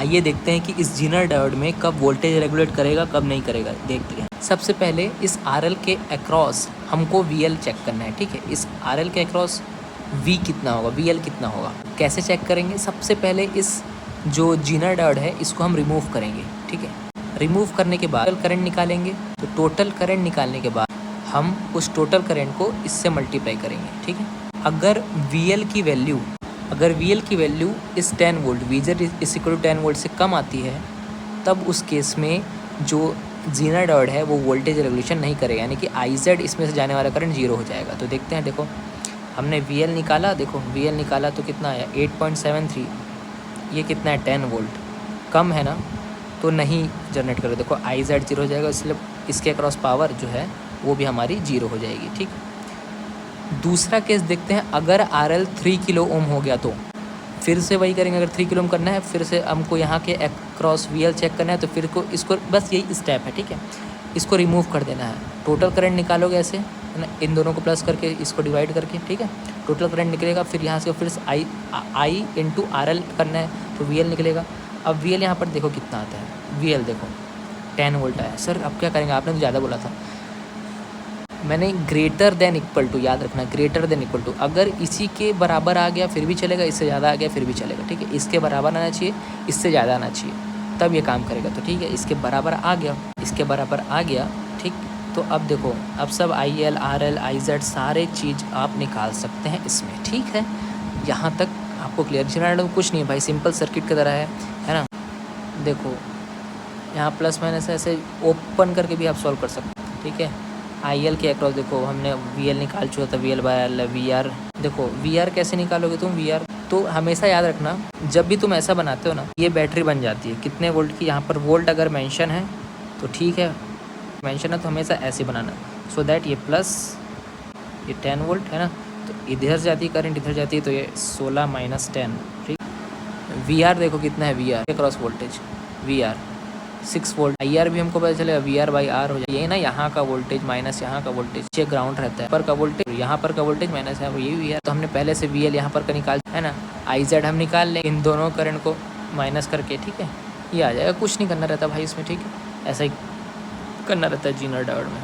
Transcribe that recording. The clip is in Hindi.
आइए देखते हैं कि इस जीनर डायोड में कब वोल्टेज रेगुलेट करेगा कब नहीं करेगा, देखते हैं। सबसे पहले इस RL के अक्रॉस हमको VL चेक करना है, ठीक है। इस RL के अक्रॉस V कितना होगा, VL कितना होगा, कैसे चेक करेंगे? सबसे पहले इस जो जीनर डायोड है इसको हम रिमूव करेंगे, ठीक है। रिमूव करने के बाद टोटल करंट निकालेंगे। तो टोटल करंट निकालने के बाद हम उस टोटल करंट को इससे मल्टीप्लाई करेंगे, ठीक है। अगर VL की वैल्यू इस 10 volt VZ is equal to 10 volt से कम आती है, तब उस केस में जो जीनर डायोड है वो वोल्टेज रेगुलेशन नहीं करेगा, यानी कि IZ इसमें से जाने वाला करंट 0 हो जाएगा। तो देखते हैं, देखो हमने VL निकाला, देखो VL निकाला तो कितना आया 8.73, ये कितना है 10 वोल्ट, कम है ना, तो नहीं जनरेट करो। देखो IZ 0 हो जाएगा, इसलिए इसके अक्रॉस पावर जो है वो भी हमारी 0 हो जाएगी, ठीक। दूसरा केस देखते हैं, अगर RL 3 किलो ओम हो गया तो फिर से वही करेंगे। अगर 3 किलो ओम करना है, फिर से हमको यहाँ के अक्रॉस VL चेक करना है, तो फिर को इसको बस यही स्टेप है, ठीक है। इसको रिमूव कर देना है। टोटल करंट निकालोगे ऐसे, है ना, इन दोनों को प्लस करके इसको डिवाइड करके, ठीक है। टोटल करंट निकलेगा, फिर यहाँ से फिर I इंटू RL करना है तो VL निकलेगा। अब VL यहाँ पर देखो कितना आता है, VL देखो 10 वोल्ट आया। सर अब क्या करेंगे, आपने तो ज़्यादा बोला था। मैंने ग्रेटर देन इक्वल टू, याद रखना ग्रेटर देन इक्वल टू, अगर इसी के बराबर आ गया फिर भी चलेगा, इससे ज़्यादा आ गया फिर भी चलेगा, ठीक है। इसके बराबर आना चाहिए, इससे ज़्यादा आना चाहिए, तब ये काम करेगा। तो ठीक है, इसके बराबर आ गया, इसके बराबर आ गया, ठीक। तो अब देखो, अब सब IL RL IZ सारे चीज़ आप निकाल सकते हैं इसमें, ठीक है। यहाँ तक आपको क्लियर? जनरेटर कुछ नहीं है भाई, सिंपल सर्किट की तरह है ना। देखो यहाँ प्लस माइनस ऐसे ओपन करके भी आप सॉल्व कर सकते हैं, ठीक है। IL के अक्रॉस देखो हमने VL निकाल चुका था, VL बाय L VR। देखो VR कैसे निकालोगे तुम, VR तो हमेशा याद रखना, जब भी तुम ऐसा बनाते हो ना, ये बैटरी बन जाती है कितने वोल्ट की। यहाँ पर वोल्ट अगर मेंशन है तो ठीक है, मेंशन है तो हमेशा ऐसे बनाना, सो दैट ये प्लस, ये 10 वोल्ट है ना, तो इधर जाती है करंट, इधर जाती है, तो ये 16 माइनस 10, ठीक। VR देखो कितना है, VR के cross voltage VR 6 volt. IR भी हमको पता चलेगा, VR बाई R हो जाए, ये ना यहाँ का वोल्टेज माइनस यहाँ का वोल्टेज, ये ग्राउंड रहता है, पर का वोल्टेज यहाँ पर का वोल्टेज माइनस है, ये भी है। तो हमने पहले से VL यहाँ पर का निकाल है ना, IZ हम निकाल लें इन दोनों करंट को माइनस करके, ठीक है। ये आ जाएगा, कुछ नहीं करना रहता भाई इसमें, ठीक है। ऐसा ही करना रहता है जीनर डायोड में।